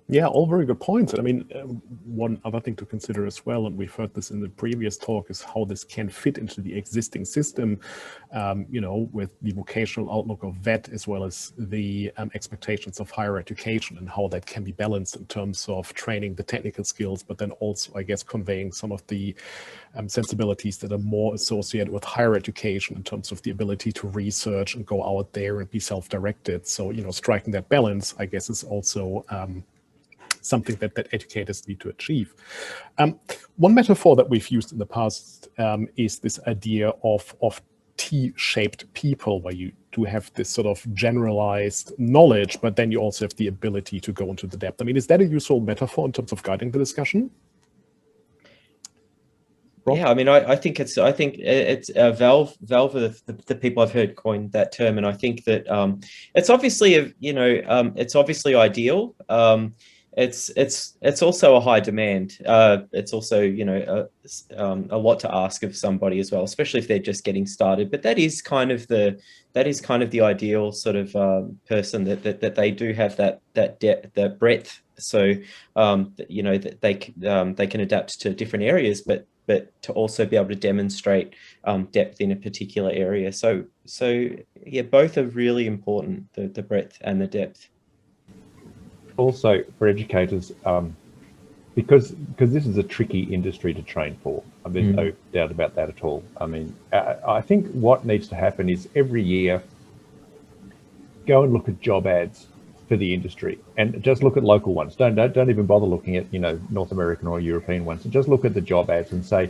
Yeah, all very good points. And I mean, one other thing to consider as well, and we've heard this in the previous talk, is how this can fit into the existing system, with the vocational outlook of VET as well as the expectations of higher education, and how that can be balanced in terms of training the technical skills, but then also, I guess, conveying some of the sensibilities that are more associated with higher education in terms of the ability to research and go out there and be self-directed. So, striking that balance, I guess, is also something that educators need to achieve. One metaphor that we've used in the past is this idea of T-shaped people, where you do have this sort of generalized knowledge, but then you also have the ability to go into the depth. I mean, is that a useful metaphor in terms of guiding the discussion? Rob? Yeah, I mean, I think it's Valve are the people I've heard coin that term, and I think that it's obviously it's obviously ideal. It's also a high demand. It's also a lot to ask of somebody as well, especially if they're just getting started. But that is kind of the ideal sort of person that they do have that depth, that breadth. So that they can adapt to different areas, but to also be able to demonstrate depth in a particular area. So yeah, both are really important, the breadth and the depth. Also for educators, because this is a tricky industry to train for. There's no doubt about that at all. I mean, I think what needs to happen is every year go and look at job ads for the industry, and just look at local ones. Don't even bother looking at North American or European ones. Just look at the job ads and say,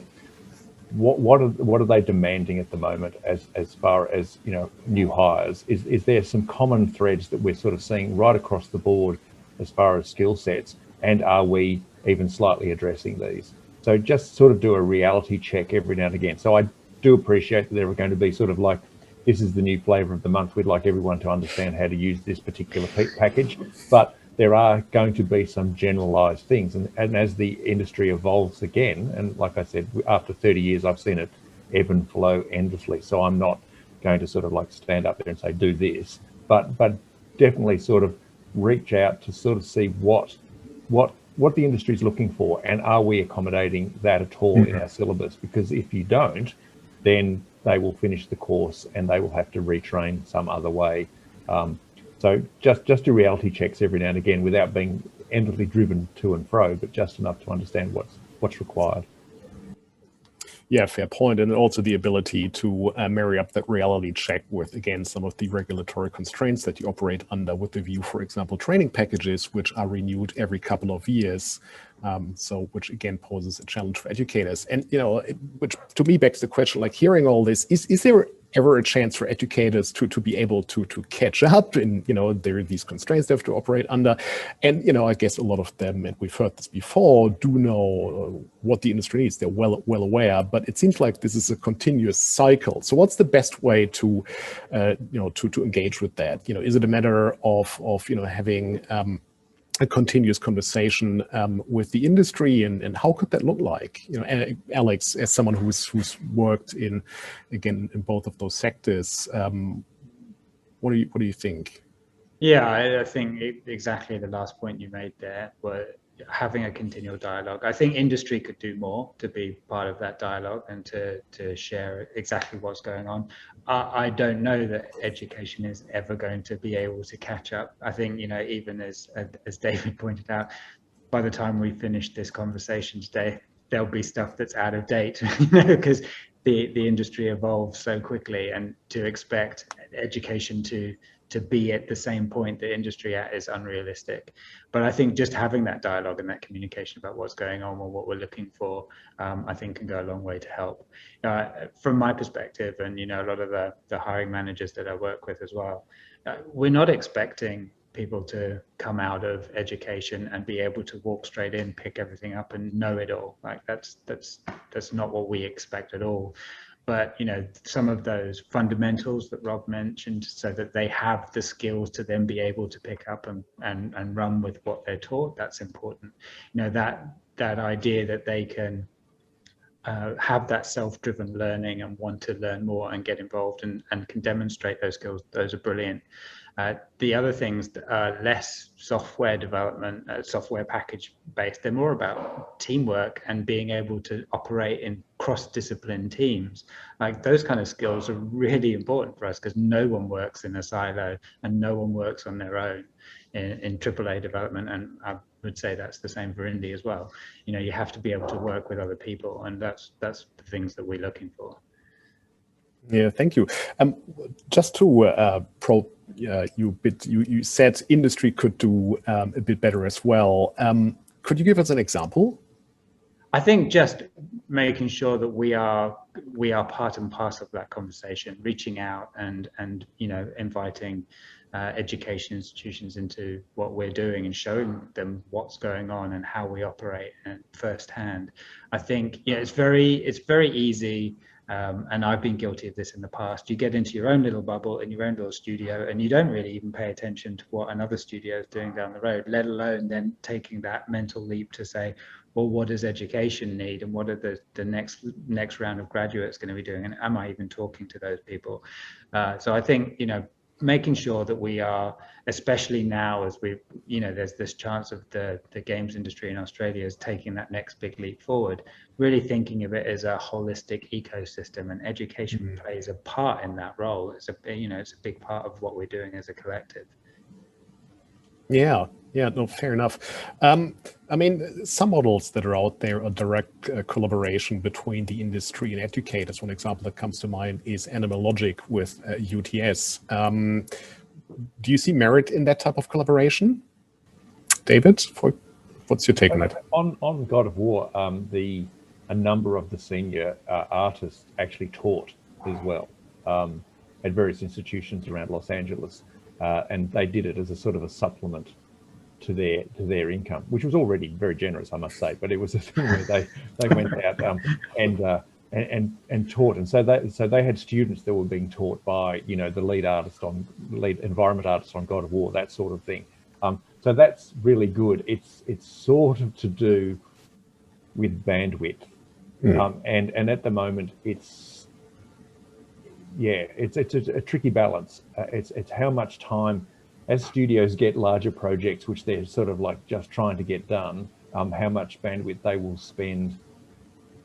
what are they demanding at the moment as far as new hires? Is there some common threads that we're sort of seeing right across the board as far as skill sets, and are we even slightly addressing these? So just sort of do a reality check every now and again. So I do appreciate that there are going to be sort of like, this is the new flavor of the month. We'd like everyone to understand how to use this particular package, but there are going to be some generalized things. And as the industry evolves again, and like I said, after 30 years, I've seen it ebb and flow endlessly. So I'm not going to sort of like stand up there and say, do this, but definitely sort of reach out to sort of see what the industry is looking for, and are we accommodating that at all in our syllabus? Because if you don't, then they will finish the course and they will have to retrain some other way. So just do reality checks every now and again without being endlessly driven to and fro, but just enough to understand what's required. Yeah, fair point. And also the ability to marry up that reality check with, again, some of the regulatory constraints that you operate under, with the view, for example, training packages, which are renewed every couple of years. So which again poses a challenge for educators. And, which to me begs the question, like, hearing all this, is there ever a chance for educators to be able to catch up? And, there are these constraints they have to operate under. And, I guess a lot of them, and we've heard this before, do know what the industry needs. They're well aware, but it seems like this is a continuous cycle. So what's the best way to engage with that? Is it a matter of having a continuous conversation with the industry, and how could that look like? Alex, as someone who's worked in both of those sectors, what do you think? Yeah, I think exactly the last point you made there, were having a continual dialogue. I think industry could do more to be part of that dialogue and to share exactly what's going on. I don't know that education is ever going to be able to catch up. I think, even as David pointed out, by the time we finish this conversation today, there'll be stuff that's out of date, because the industry evolves so quickly, and to expect education to be at the same point the industry at is unrealistic. But I think just having that dialogue and that communication about what's going on or what we're looking for, I think can go a long way to help. From my perspective, and a lot of the hiring managers that I work with as well, we're not expecting people to come out of education and be able to walk straight in, pick everything up and know it all. Like that's not what we expect at all. But some of those fundamentals that Rob mentioned, so that they have the skills to then be able to pick up and run with what they're taught, that's important. That idea that they can have that self-driven learning and want to learn more and get involved and can demonstrate those skills, those are brilliant. The other things that are less software development, software package based, they're more about teamwork and being able to operate in cross-discipline teams. Like those kind of skills are really important for us because no one works in a silo and no one works on their own in AAA development. And I would say that's the same for indie as well. You know, you have to be able to work with other people, and that's the things that we're looking for. Yeah, thank you. Just to you said industry could do a bit better as well. Could you give us an example? I think just making sure that we are part and parcel of that conversation, reaching out and you know, inviting education institutions into what we're doing and showing them what's going on and how we operate firsthand. I think, yeah, it's very easy. And I've been guilty of this in the past. You get into your own little bubble in your own little studio and you don't really even pay attention to what another studio is doing down the road, let alone then taking that mental leap to say, well, what does education need and what are the next round of graduates going to be doing? And am I even talking to those people? So I think, you know, making sure that we are, especially now as we, you know, there's this chance of the games industry in Australia is taking that next big leap forward, really thinking of it as a holistic ecosystem, and education plays a part in that role. It's it's a big part of what we're doing as a collective. Yeah, no, fair enough. I mean, some models that are out there are direct collaboration between the industry and educators. One example that comes to mind is Animal Logic with UTS. Do you see merit in that type of collaboration? David, what's your take on that? On God of War, a number of the senior artists actually taught as well at various institutions around Los Angeles. And they did it as a sort of a supplement to their income, which was already very generous, I must say. But it was a thing where they went out and taught, and so they had students that were being taught by, you know, the lead environment artist on God of War, that sort of thing. So that's really good. It's sort of to do with bandwidth, and at the moment it's a tricky balance. It's how much time, as studios get larger projects, which they're sort of like just trying to get done, how much bandwidth they will spend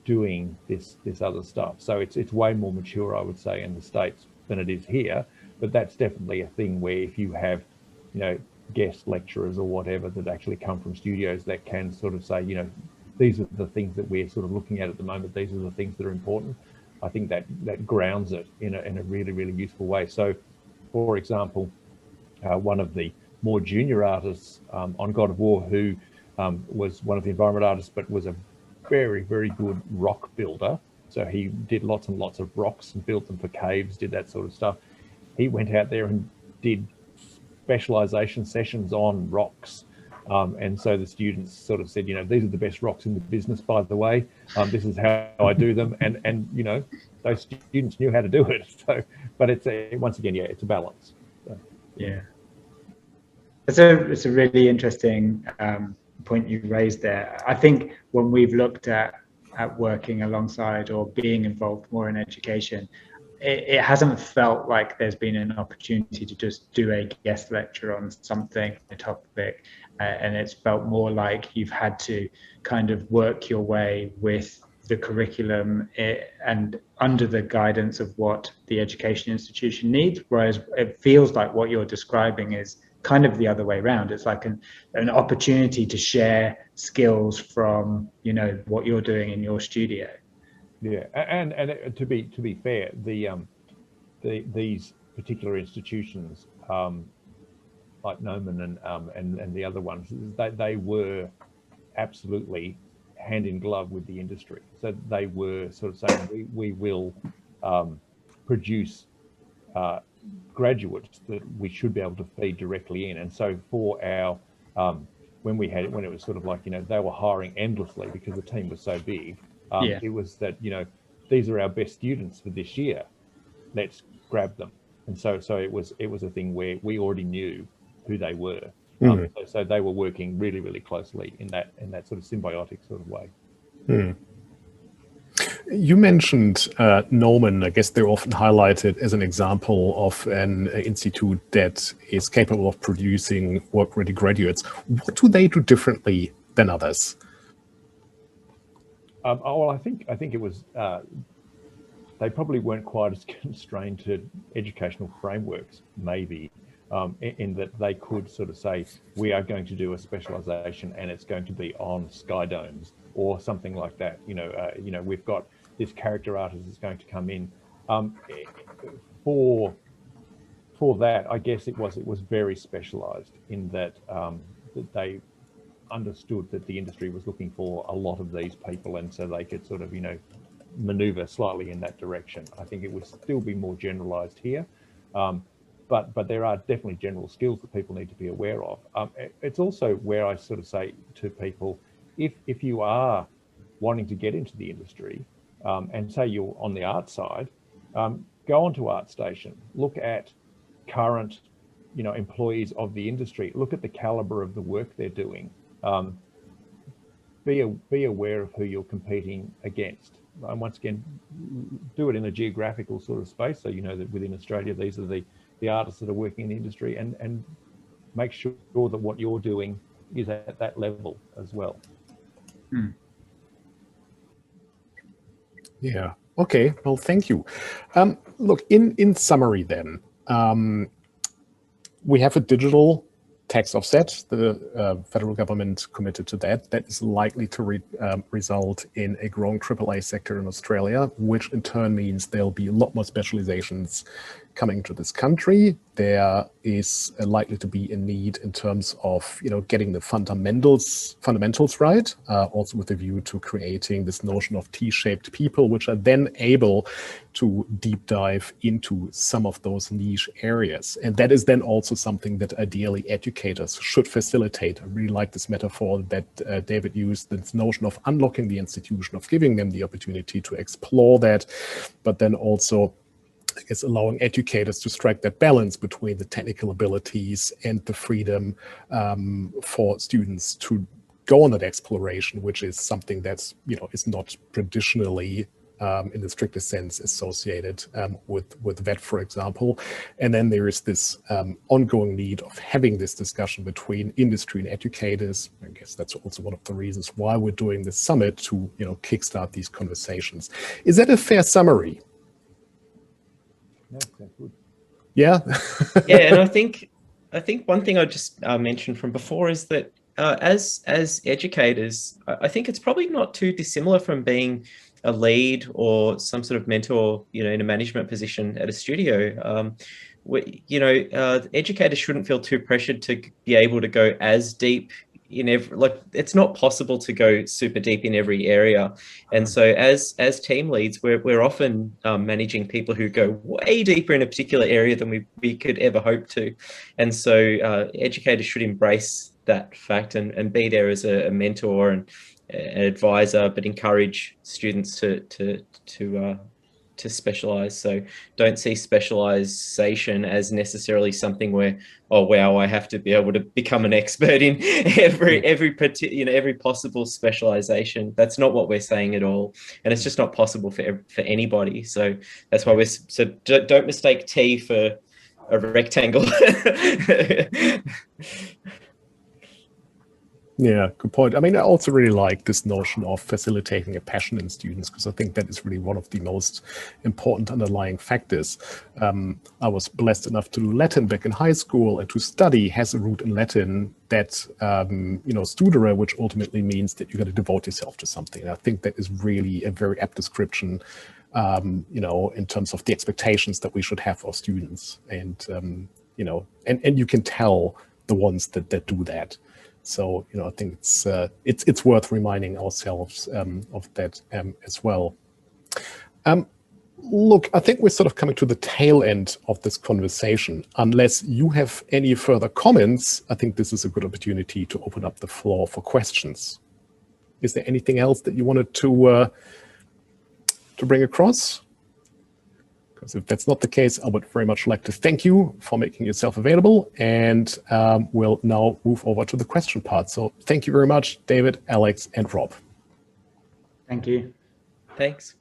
doing this other stuff. So it's way more mature, I would say, in the States than it is here. But that's definitely a thing where if you have, you know, guest lecturers or whatever that actually come from studios that can sort of say, you know, these are the things that we're sort of looking at the moment. These are the things that are important. I think that grounds it in a really, really useful way. So, for example, one of the more junior artists on God of War, who was one of the environment artists, but was a very, very good rock builder. So he did lots and lots of rocks and built them for caves, did that sort of stuff. He went out there and did specialization sessions on rocks. And so the students sort of said, you know, these are the best rocks in the business, by the way. This is how I do them. And you know, those students knew how to do it. So, but it's once again, it's a balance. So, yeah. It's a really interesting point you raised there. I think when we've looked at working alongside or being involved more in education, it hasn't felt like there's been an opportunity to just do a guest lecture on something, a topic, and it's felt more like you've had to kind of work your way with the curriculum and under the guidance of what the education institution needs, whereas it feels like what you're describing is kind of the other way around. It's like an opportunity to share skills from, you know, what you're doing in your studio. Yeah, and to be fair, these particular institutions, like Noman and the other ones, they were absolutely hand in glove with the industry. So they were sort of saying we will produce graduates that we should be able to feed directly in. And so for our when it was sort of like, you know, they were hiring endlessly because the team was so big. It was that, you know, these are our best students for this year, let's grab them. And so it was a thing where we already knew who they were. So they were working really, really closely in that sort of symbiotic sort of way. You mentioned Nomen. I guess they're often highlighted as an example of an institute that is capable of producing work-ready graduates. What do they do differently than others? Well, I think it was they probably weren't quite as constrained to educational frameworks, maybe, in that they could sort of say, we are going to do a specialisation and it's going to be on sky domes or something like that. We've got this character artist is going to come in. For that, I guess it was very specialised in that that they understood that the industry was looking for a lot of these people, and so they could sort of maneuver slightly in that direction. I think it would still be more generalised here, but there are definitely general skills that people need to be aware of. It's also where I sort of say to people, if you are wanting to get into the industry, and say you're on the art side, go onto ArtStation, look at current, employees of the industry, look at the caliber of the work they're doing, be aware of who you're competing against. And once again, do it in a geographical sort of space, so you know that within Australia, these are the artists that are working in the industry, and make sure that what you're doing is at that level as well. Yeah. Okay. Well, thank you. Look, in summary, then, we have a digital tax offset. The federal government committed to that. That is likely to result in a growing AAA sector in Australia, which in turn means there'll be a lot more specializations coming to this country. There is likely to be a need in terms of getting the fundamentals right, also with a view to creating this notion of T-shaped people, which are then able to deep dive into some of those niche areas. And that is then also something that ideally educators should facilitate. I really like this metaphor that David used, this notion of unlocking the institution, of giving them the opportunity to explore that, but then also is allowing educators to strike that balance between the technical abilities and the freedom for students to go on that exploration, which is something that's, is not traditionally in the strictest sense associated with VET, for example. And then there is this ongoing need of having this discussion between industry and educators. I guess that's also one of the reasons why we're doing this summit, to kickstart these conversations. Is that a fair summary? Yeah, that's good. Yeah. Yeah, and I think one thing I just mentioned from before is that as educators, I think it's probably not too dissimilar from being a lead or some sort of mentor, in a management position at a studio. Educators shouldn't feel too pressured to be able to go as deep in every, it's not possible to go super deep in every area. And so as team leads, we're often managing people who go way deeper in a particular area than we could ever hope to. And so educators should embrace that fact and be there as a mentor and an advisor, but encourage students to specialize. So don't see specialization as necessarily something where, oh wow, I have to be able to become an expert in every possible specialization. That's not what we're saying at all, and it's just not possible for anybody. So that's why don't mistake T for a rectangle. Yeah, good point. I mean, I also really like this notion of facilitating a passion in students, because I think that is really one of the most important underlying factors. I was blessed enough to do Latin back in high school, and to study has a root in Latin that, studere, which ultimately means that you got to devote yourself to something. And I think that is really a very apt description, in terms of the expectations that we should have of students. And, and you can tell the ones that do that. So, I think it's worth reminding ourselves of that as well. Look, I think we're sort of coming to the tail end of this conversation. Unless you have any further comments, I think this is a good opportunity to open up the floor for questions. Is there anything else that you wanted to bring across? Because if that's not the case, I would very much like to thank you for making yourself available, and we'll now move over to the question part. So thank you very much, David, Alex, and Rob. Thank you. Thanks.